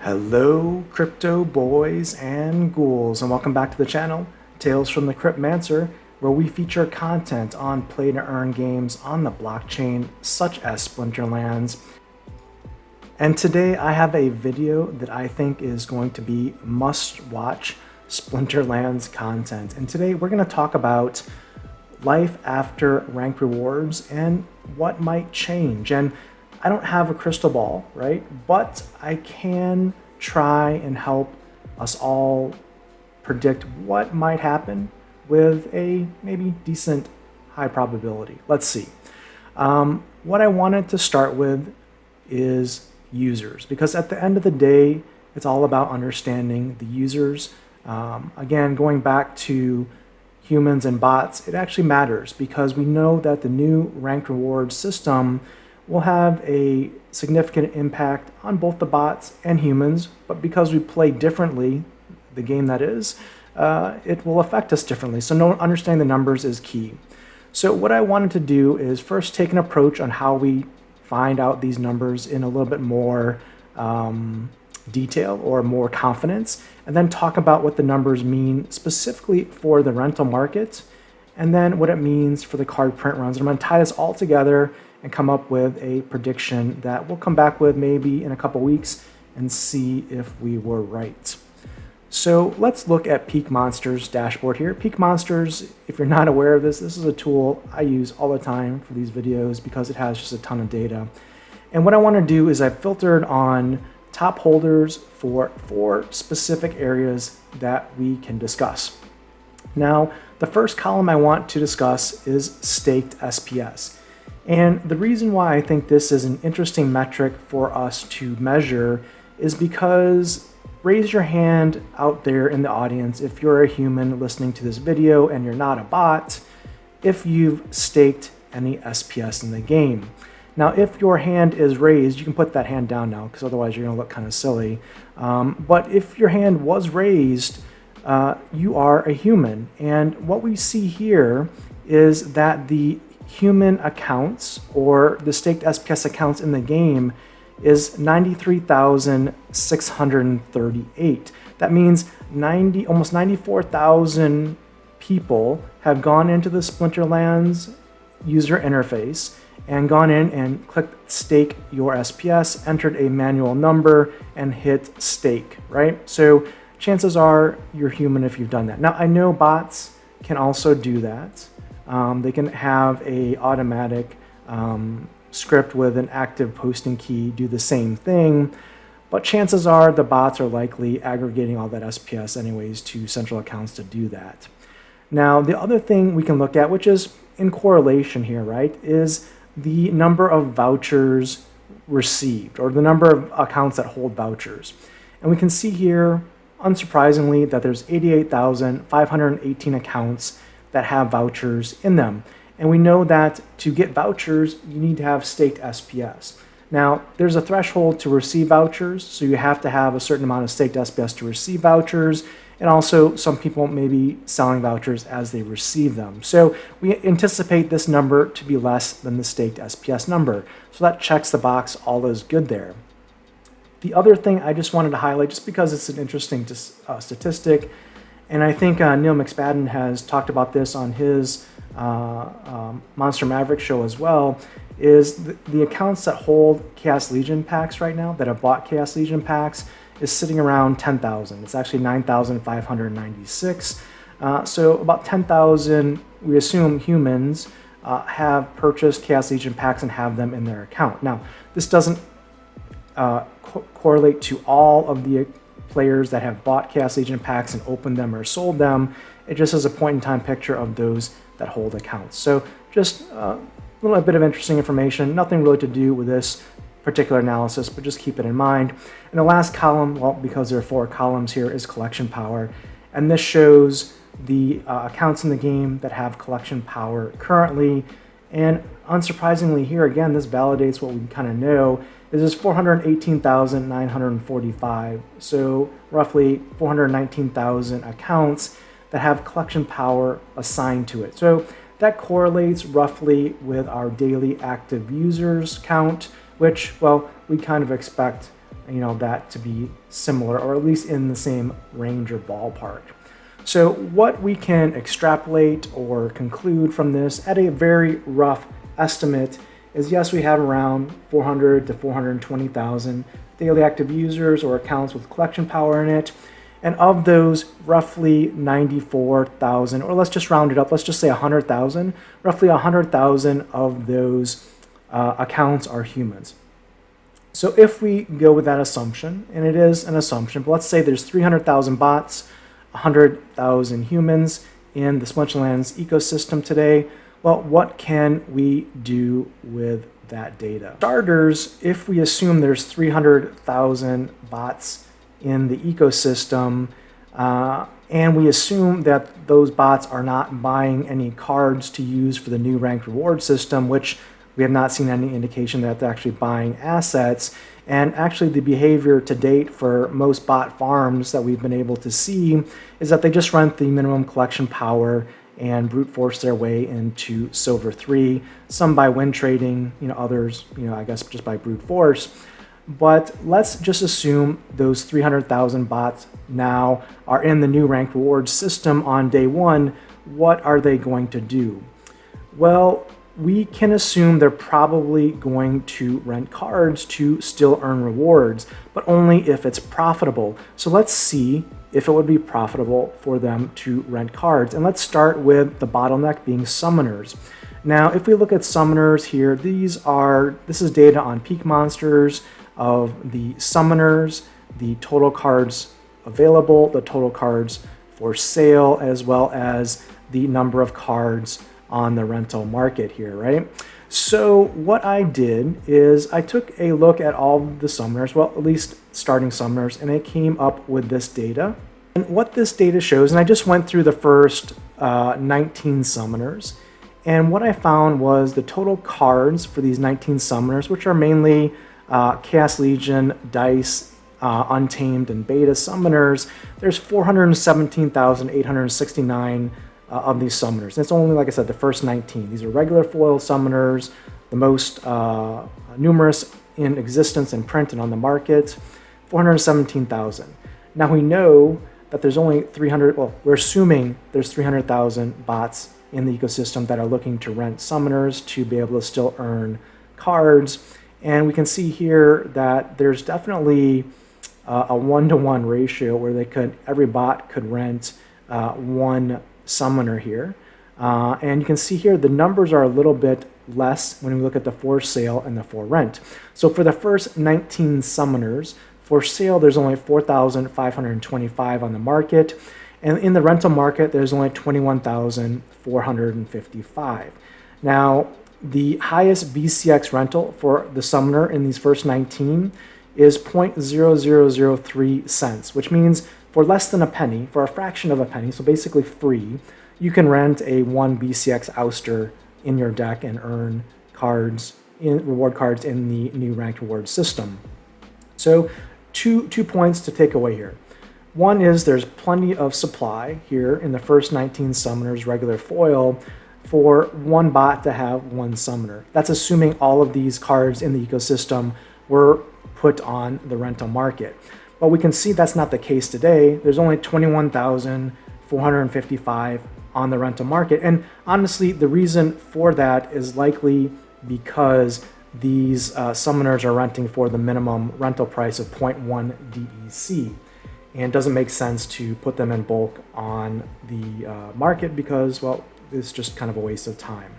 Hello crypto boys and ghouls, and welcome back to the channel, Tales from the Cryptmancer, where we feature content on play to earn games on the blockchain such as Splinterlands. And today I have a video that I think is going to be must-watch Splinterlands content. And today we're going to talk about life after rank rewards and what might change. And I don't have a crystal ball, right? But I can try and help us all predict what might happen with a maybe decent high probability. Let's see. What I wanted to start with is users, because at the end of the day, it's all about understanding the users. Again, going back to humans and bots, it actually matters because we know that the new ranked reward system will have a significant impact on both the bots and humans, but because we play differently, the game that is, it will affect us differently. So understanding the numbers is key. So what I wanted to do is first take an approach on how we find out these numbers in a little bit more detail or more confidence, and then talk about what the numbers mean specifically for the rental market, and then what it means for the card print runs. And I'm going to tie this all together and come up with a prediction that we'll come back with maybe in a couple weeks and see if we were right. So let's look at Peak Monsters dashboard here. Peak Monsters, if you're not aware of this is a tool I use all the time for these videos because it has just a ton of data. And what I want to do is I've filtered on top holders for 4 specific areas that we can discuss. Now, the first column I want to discuss is staked SPS. And the reason why I think this is an interesting metric for us to measure is because raise your hand out there in the audience if you're a human listening to this video and you're not a bot, if you've staked any SPS in the game. Now, if your hand is raised, you can put that hand down now because otherwise you're going to look kind of silly. But if your hand was raised, you are a human. And what we see here is that the human accounts or the staked SPS accounts in the game is 93,638. That means almost 94,000 people have gone into the Splinterlands user interface and gone in and clicked stake your SPS, entered a manual number, and hit stake, right? So chances are you're human if you've done that. Now, I know bots can also do that. They can have a automatic script with an active posting key do the same thing, but chances are the bots are likely aggregating all that SPS anyways to central accounts to do that. Now, the other thing we can look at, which is in correlation here, right, is the number of vouchers received or the number of accounts that hold vouchers. And we can see here, unsurprisingly, that there's 88,518 accounts that have vouchers in them. And we know that to get vouchers, you need to have staked SPS. Now, there's a threshold to receive vouchers, so you have to have a certain amount of staked SPS to receive vouchers, and also some people may be selling vouchers as they receive them. So we anticipate this number to be less than the staked SPS number. So that checks the box, all is good there. The other thing I just wanted to highlight, just because it's an interesting statistic, and I think Neil McSpadden has talked about this on his Monster Maverick show as well, is the accounts that hold Chaos Legion packs right now, that have bought Chaos Legion packs, is sitting around 10,000. It's actually 9,596. So about 10,000, we assume humans, have purchased Chaos Legion packs and have them in their account. Now, this doesn't correlate to all of the players that have bought Chaos Legion packs and opened them or sold them. It just is a point-in-time picture of those that hold accounts. So just a little bit of interesting information, nothing really to do with this particular analysis, but just keep it in mind. And the last column, well, because there are 4 columns here, is collection power. And this shows the accounts in the game that have collection power currently. And unsurprisingly here, again, this validates what we kind of know. This is 418,945, so roughly 419,000 accounts that have collection power assigned to it. So that correlates roughly with our daily active users count, which, well, we kind of expect that to be similar, or at least in the same range or ballpark. So what we can extrapolate or conclude from this at a very rough estimate is, yes, we have around 400 to 420,000 daily active users or accounts with collection power in it. And of those, roughly 94,000, or let's just round it up, let's just say 100,000, roughly 100,000 of those accounts are humans. So if we go with that assumption, and it is an assumption, but let's say there's 300,000 bots, 100,000 humans in the Splinterlands ecosystem today, well, what can we do with that data? Starters, if we assume there's 300,000 bots in the ecosystem, and we assume that those bots are not buying any cards to use for the new ranked reward system, which we have not seen any indication that they're actually buying assets. And actually the behavior to date for most bot farms that we've been able to see is that they just rent the minimum collection power and brute force their way into Silver 3, some by win trading, others, I guess just by brute force. But let's just assume those 300,000 bots now are in the new ranked rewards system on day one. What are they going to do? Well, we can assume they're probably going to rent cards to still earn rewards, but only if it's profitable. So let's see if it would be profitable for them to rent cards. And let's start with the bottleneck being summoners. Now, if we look at summoners here, this is data on peak monsters of the summoners, the total cards available, the total cards for sale, as well as the number of cards on the rental market here, right? So what I did is I took a look at all the summoners, well, at least starting summoners, and it came up with this data. And what this data shows, and I just went through the first 19 summoners, and what I found was the total cards for these 19 summoners, which are mainly Chaos Legion, Dice, Untamed, and Beta summoners. There's 417,869 of these summoners. And it's only, like I said, the first 19. These are regular foil summoners, the most numerous in existence in print and on the market, 417,000. Now we know that there's only 300, well, we're assuming there's 300,000 bots in the ecosystem that are looking to rent summoners to be able to still earn cards. And we can see here that there's definitely a 1-to-1 ratio where every bot could rent one summoner here. And you can see here the numbers are a little bit less when we look at the for sale and the for rent. So for the first 19 summoners, for sale there's only 4,525 on the market, and in the rental market there's only 21,455. Now the highest BCX rental for the summoner in these first 19 is 0.0003 cents, which means for less than a penny, for a fraction of a penny, so basically free, you can rent a 1 BCX ouster in your deck and earn reward cards in the new ranked reward system. So two points to take away here. One is there's plenty of supply here in the first 19 summoners regular foil for one bot to have one summoner. That's assuming all of these cards in the ecosystem were put on the rental market. But we can see that's not the case today. There's only 21,455 on the rental market. And honestly, the reason for that is likely because these summoners are renting for the minimum rental price of 0.1 DEC. And it doesn't make sense to put them in bulk on the market because, well, it's just kind of a waste of time.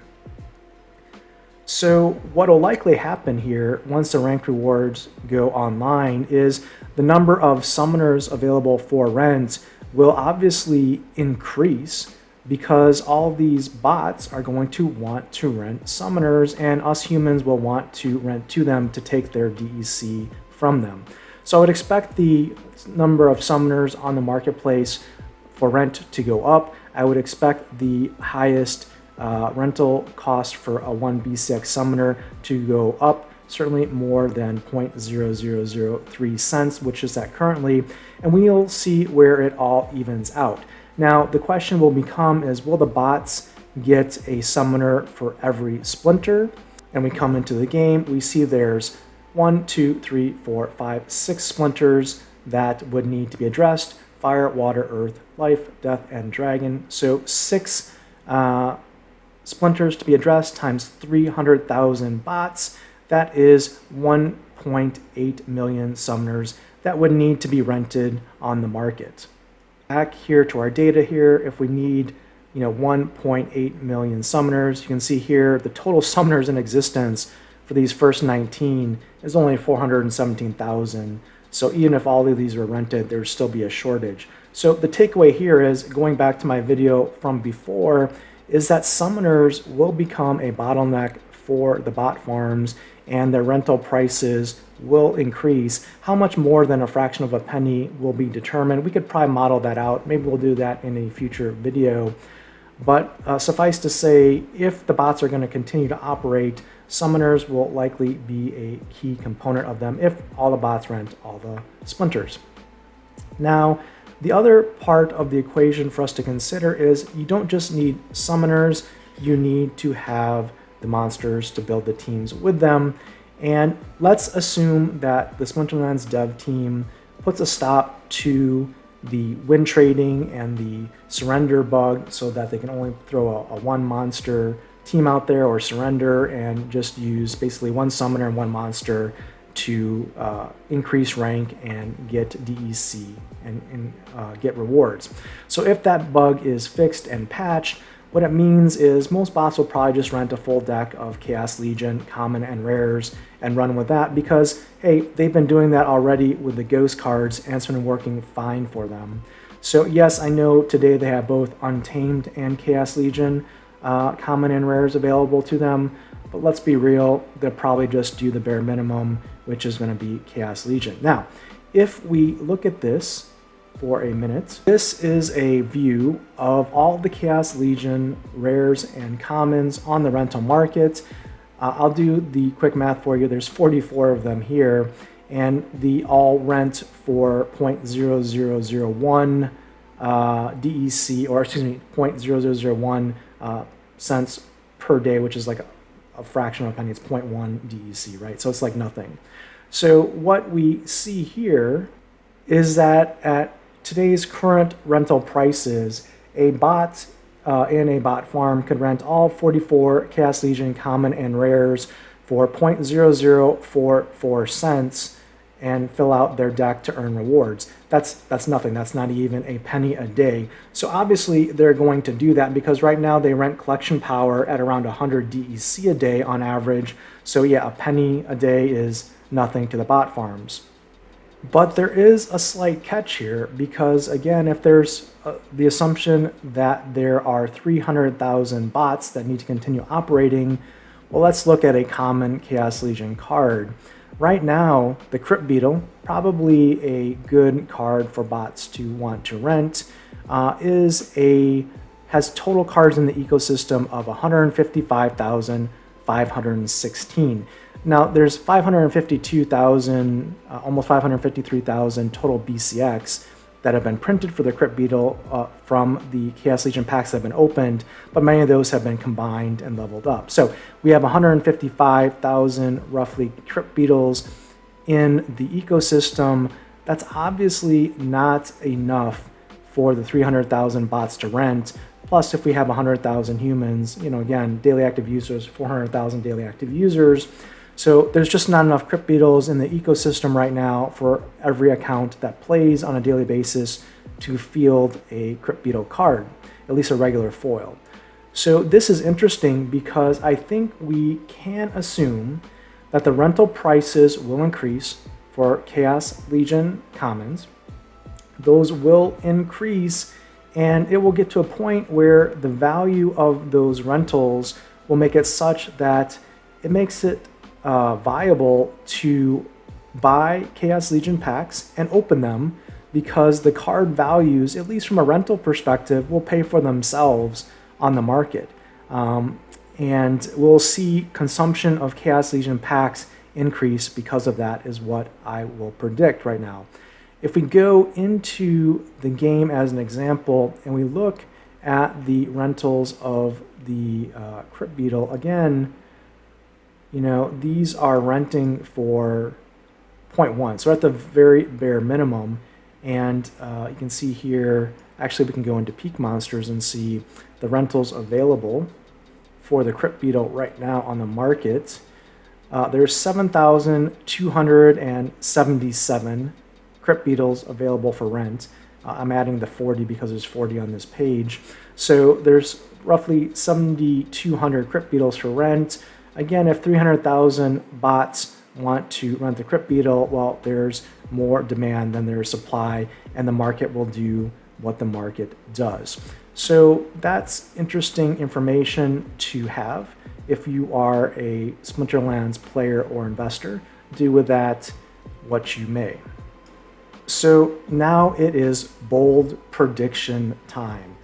So what will likely happen here once the ranked rewards go online is the number of summoners available for rent will obviously increase because all these bots are going to want to rent summoners, and us humans will want to rent to them to take their DEC from them. So I would expect the number of summoners on the marketplace for rent to go up. I would expect the highest rental cost for a 1 BCX summoner to go up, certainly more than 0.0003 cents, which is at currently, and we'll see where it all evens out. Now, the question will become is, will the bots get a summoner for every splinter? And we come into the game, we see there's 1, 2, 3, 4, 5, 6 splinters that would need to be addressed: fire, water, earth, life, death, and dragon. So 6 splinters to be addressed times 300,000 bots. That is 1.8 million summoners that would need to be rented on the market. Back here to our data here, if we need 1.8 million summoners, you can see here the total summoners in existence for these first 19 is only 417,000. So even if all of these were rented, there would still be a shortage. So the takeaway here is, going back to my video from before, is that summoners will become a bottleneck for the bot farms, and their rental prices will increase. How much more than a fraction of a penny will be determined. We could probably model that out. Maybe we'll do that in a future video. But suffice to say, if the bots are going to continue to operate, summoners will likely be a key component of them if all the bots rent all the splinters. Now, the other part of the equation for us to consider is you don't just need summoners, you need to have the monsters to build the teams with them. And let's assume that the Splinterlands dev team puts a stop to the win trading and the surrender bug, so that they can only throw a one monster team out there or surrender, and just use basically one summoner and one monster to increase rank and get DEC and get rewards. So if that bug is fixed and patched, what it means is most bots will probably just rent a full deck of Chaos Legion, Common, and Rares and run with that, because, hey, they've been doing that already with the Ghost cards and it's been working fine for them. So yes, I know today they have both Untamed and Chaos Legion, Common and Rares available to them, but let's be real, they'll probably just do the bare minimum, which is going to be Chaos Legion. Now, if we look at this for a minute, this is a view of all the Chaos Legion Rares and Commons on the rental market. I'll do the quick math for you. There's 44 of them here, and the all rent for 0.0001 DEC, or excuse me, 0.0001 cents per day, which is like a fraction of a penny. It's 0.1 DEC, right? So it's like nothing. So what we see here is that at today's current rental prices, a bot in a bot farm could rent all 44 Chaos Legion, Common, and Rares for 0.0044 cents and fill out their deck to earn rewards. That's nothing. That's not even a penny a day. So obviously they're going to do that because right now they rent collection power at around 100 DEC a day on average. So yeah, a penny a day is nothing to the bot farms. But there is a slight catch here, because again, if there's the assumption that there are 300,000 bots that need to continue operating, well, let's look at a common Chaos Legion card. Right now, the Crypt Beetle, probably a good card for bots to want to rent, has total cards in the ecosystem of 155,516. Now, there's 552,000, almost 553,000 total BCX that have been printed for the Crypt Beetle from the Chaos Legion packs that have been opened, but many of those have been combined and leveled up. So we have 155,000 roughly Crypt Beetles in the ecosystem. That's obviously not enough for the 300,000 bots to rent. Plus, if we have 100,000 humans, again, daily active users, 400,000 daily active users. So there's just not enough Crypt Beetles in the ecosystem right now for every account that plays on a daily basis to field a Crypt Beetle card, at least a regular foil. So this is interesting because I think we can assume that the rental prices will increase for Chaos Legion Commons. Those will increase, and it will get to a point where the value of those rentals will make it such that it makes it viable to buy Chaos Legion packs and open them, because the card values, at least from a rental perspective, will pay for themselves on the market. And we'll see consumption of Chaos Legion packs increase because of that, is what I will predict right now. If we go into the game as an example and we look at the rentals of the Crypt Beetle, again, these are renting for 0.1, so at the very bare minimum. And you can see here, actually we can go into Peak Monsters and see the rentals available for the Crypt Beetle right now on the market. There's 7,277 Crypt Beetles available for rent. I'm adding the 40 because there's 40 on this page. So there's roughly 7,200 Crypt Beetles for rent. Again, if 300,000 bots want to rent the Crypt Beetle, well, there's more demand than there's supply, and the market will do what the market does. So that's interesting information to have if you are a Splinterlands player or investor. Do with that what you may. So now it is bold prediction time.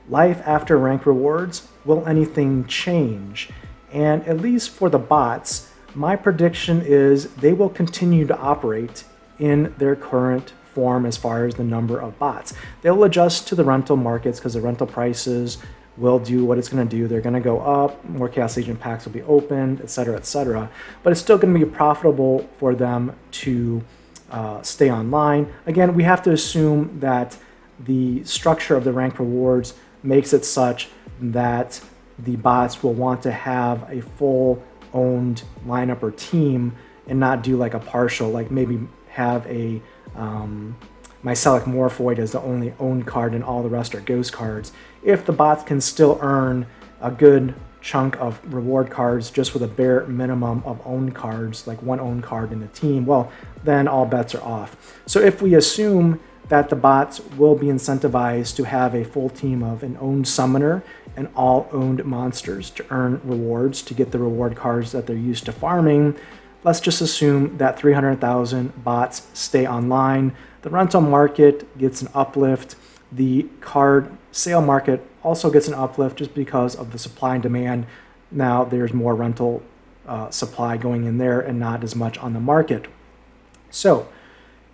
Life after rank rewards, will anything change? And at least for the bots, my prediction is they will continue to operate in their current form as far as the number of bots. They'll adjust to the rental markets because the rental prices will do what it's going to do. They're going to go up, more Chaos Agent packs will be opened, etc., etc. But it's still going to be profitable for them to stay online. Again, we have to assume that the structure of the rank rewards makes it such that the bots will want to have a full owned lineup or team and not do like a partial, like maybe have a Mycelic Morphoid as the only owned card and all the rest are ghost cards. If the bots can still earn a good chunk of reward cards just with a bare minimum of owned cards, like one owned card in the team, well, then all bets are off. So if we assume that the bots will be incentivized to have a full team of an owned summoner and all owned monsters to earn rewards to get the reward cards that they're used to farming, let's just assume that 300,000 bots stay online. The rental market gets an uplift. The card sale market also gets an uplift just because of the supply and demand. Now there's more rental supply going in there and not as much on the market. So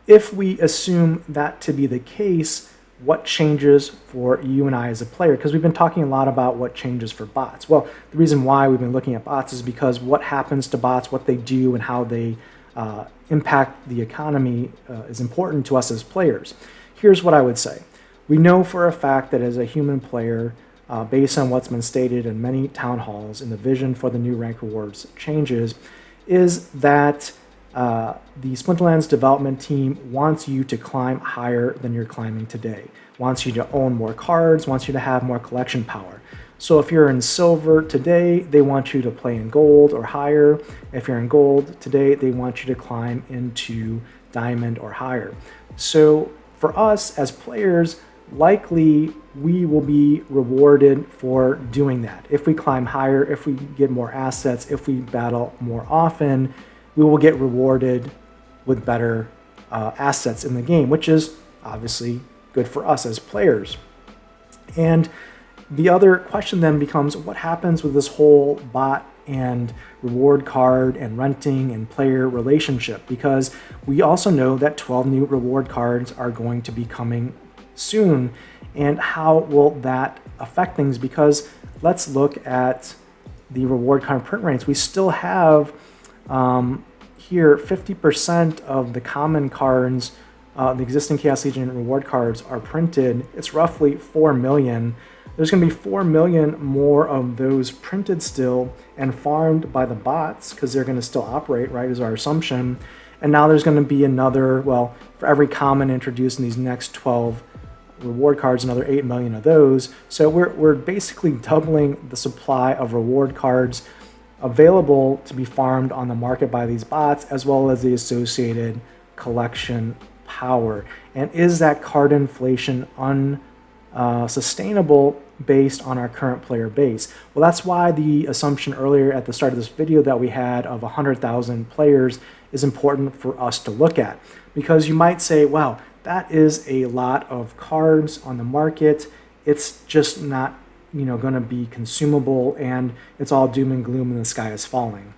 if we assume that to be the case, what changes for you and I as a player? Because we've been talking a lot about what changes for bots. Well, the reason why we've been looking at bots is because what happens to bots, what they do, and how they impact the economy is important to us as players. Here's what I would say. We know for a fact that as a human player, based on what's been stated in many town halls and the vision for the new rank rewards changes, is that the Splinterlands development team wants you to climb higher than you're climbing today, wants you to own more cards, wants you to have more collection power. So if you're in silver today, they want you to play in gold or higher. If you're in gold today, they want you to climb into diamond or higher. So for us as players, likely we will be rewarded for doing that. If we climb higher, if we get more assets, if we battle more often, we will get rewarded with better assets in the game, which is obviously good for us as players. And the other question then becomes, what happens with this whole bot and reward card and renting and player relationship? Because we also know that 12 new reward cards are going to be coming soon. And how will that affect things? Because let's look at the reward card print rates. We still have here 50% of the common cards, the existing Chaos Agent reward cards are printed. It's roughly 4 million. There's going to be 4 million more of those printed still and farmed by the bots because they're going to still operate, right, is our assumption. And now there's going to be another, well, for every common introduced in these next 12 reward cards, another 8 million of those. So we're basically doubling the supply of reward cards available to be farmed on the market by these bots, as well as the associated collection power. And is that card inflation unsustainable based on our current player base? Well, that's why the assumption earlier at the start of this video that we had of 100,000 players is important for us to look at. Because you might say, wow, that is a lot of cards on the market. It's just not going to be consumable, and it's all doom and gloom and the sky is falling.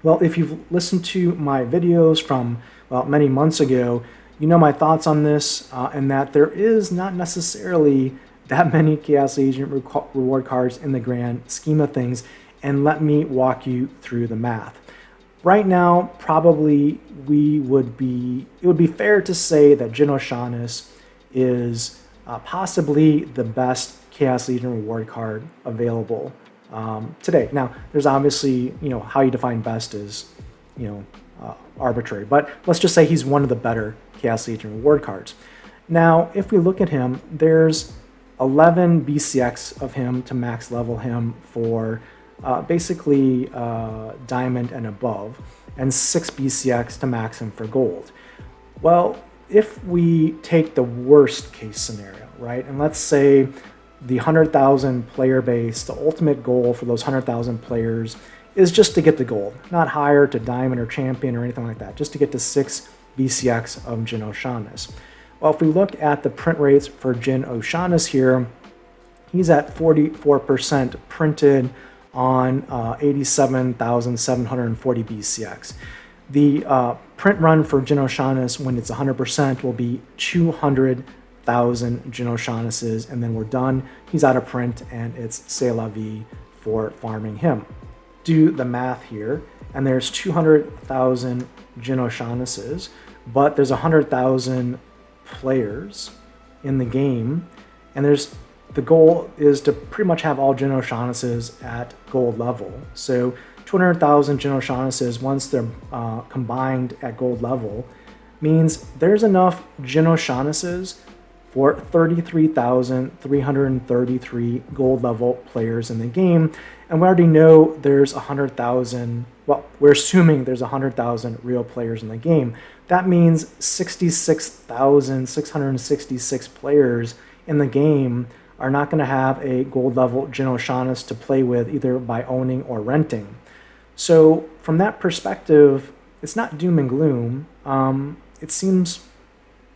Well, if you've listened to my videos from, well, many months ago, you know my thoughts on this, and that there is not necessarily that many Chaos Agent reward cards in the grand scheme of things. and let me walk you through the math. Right now, probably it would be fair to say that Jin O'Shaughnessy is possibly the best Chaos Legion reward card available today. Now, there's obviously, how you define best is, arbitrary, but let's just say he's one of the better Chaos Legion reward cards. Now, if we look at him, there's 11 BCX of him to max level him for basically diamond and above, and 6 BCX to max him for gold. Well, if we take the worst case scenario, right, and let's say the 100,000 player base, the ultimate goal for those 100,000 players is just to get the gold, not higher to diamond or champion or anything like that, just to get to 6 BCX of Jin O'Shaughnessy. Well, if we look at the print rates for Jin O'Shaughnessy here, he's at 44% printed on 87,740 BCX. The print run for Jin O'Shaughnessy when it's 100% will be 200,000 Jin O'Shaughnessy's, and then we're done. He's out of print, and it's c'est la vie for farming him. Do the math here, and there's 200,000 Jin O'Shaughnessy's, but there's 100,000 players in the game, and the goal is to pretty much have all Jin O'Shaughnessy's at gold level. So 200,000 Jin O'Shaughnessy's, once they're combined at gold level, means there's enough Jin O'Shaughnessy's for 33,333 gold level players in the game. And we already know there's 100,000, well, we're assuming there's 100,000 real players in the game. That means 66,666 players in the game are not going to have a gold level Jin O'Shaughnessy to play with, either by owning or renting. So from that perspective, it's not doom and gloom. It seems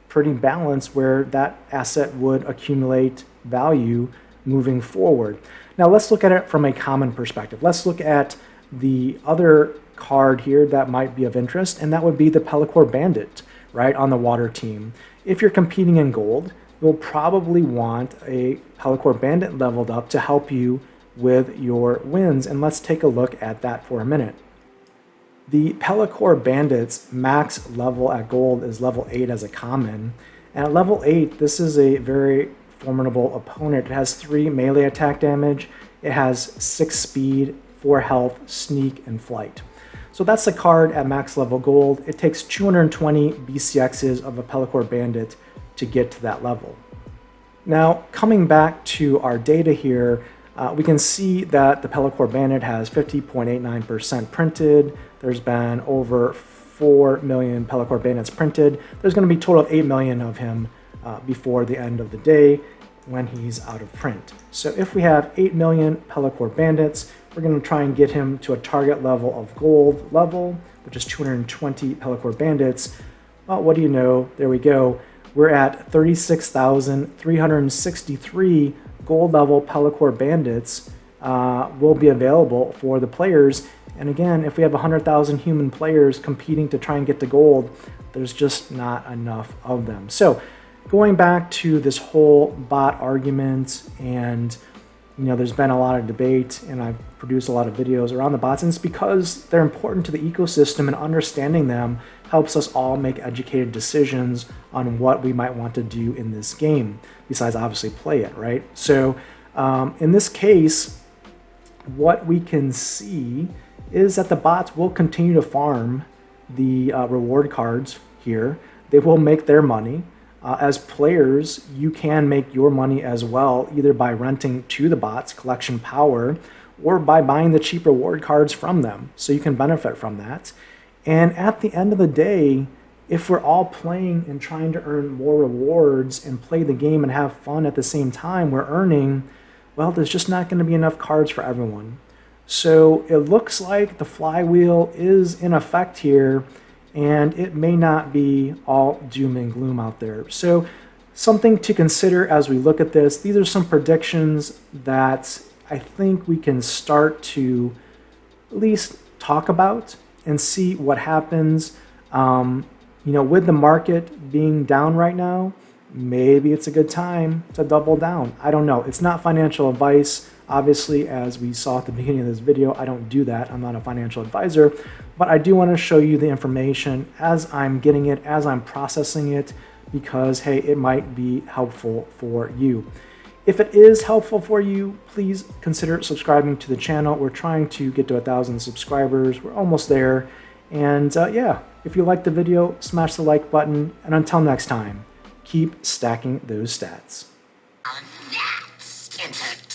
pretty balanced where that asset would accumulate value moving forward. Now let's look at it from a common perspective. Let's look at the other card here that might be of interest, and that would be the Pelacor Bandit, right, on the water team. If you're competing in gold, you'll probably want a Pelacor Bandit leveled up to help you with your wins, and let's take a look at that for a minute. The Pelacor Bandit's max level at gold is level 8 as a common, and at level 8, this is a very formidable opponent. It has 3 melee attack damage, it has 6 speed, 4 health, sneak, and flight. So that's the card at max level gold. It takes 220 BCXs of a Pelacor Bandit to get to that level. Now, coming back to our data here, we can see that the Pelacor Bandit has 50.89% printed. There's been over 4 million Pelacor Bandits printed. There's going to be a total of 8 million of him before the end of the day when he's out of print. So if we have 8 million Pelacor Bandits, we're going to try and get him to a target level of gold level, which is 220 Pelacor Bandits. Well, what do you know? There we go. We're at 36,363 gold level Pelacor Bandits will be available for the players. And again, if we have 100,000 human players competing to try and get to gold, there's just not enough of them. So going back to this whole bot argument, and there's been a lot of debate, and I've produced a lot of videos around the bots, and it's because they're important to the ecosystem, and understanding them helps us all make educated decisions on what we might want to do in this game, besides obviously play it, right? So in this case, what we can see is that the bots will continue to farm the reward cards here. They will make their money. As players, you can make your money as well, either by renting to the bots, collection power, or by buying the cheap reward cards from them. So you can benefit from that. And at the end of the day, if we're all playing and trying to earn more rewards and play the game and have fun at the same time we're earning, well, there's just not going to be enough cards for everyone. So it looks like the flywheel is in effect here, and it may not be all doom and gloom out there. So something to consider as we look at this. These are some predictions that I think we can start to at least talk about and see what happens. With the market being down right now, maybe it's a good time to double down. I don't know. It's not financial advice. Obviously, as we saw at the beginning of this video, I don't do that. I'm not a financial advisor, but I do want to show you the information as I'm getting it, as I'm processing it, because hey, it might be helpful for you. If it is helpful for you, please consider subscribing to the channel. We're trying to get to 1,000 subscribers. We're almost there. And yeah, if you liked the video, smash the like button. And until next time, keep stacking those stats. That's entertaining.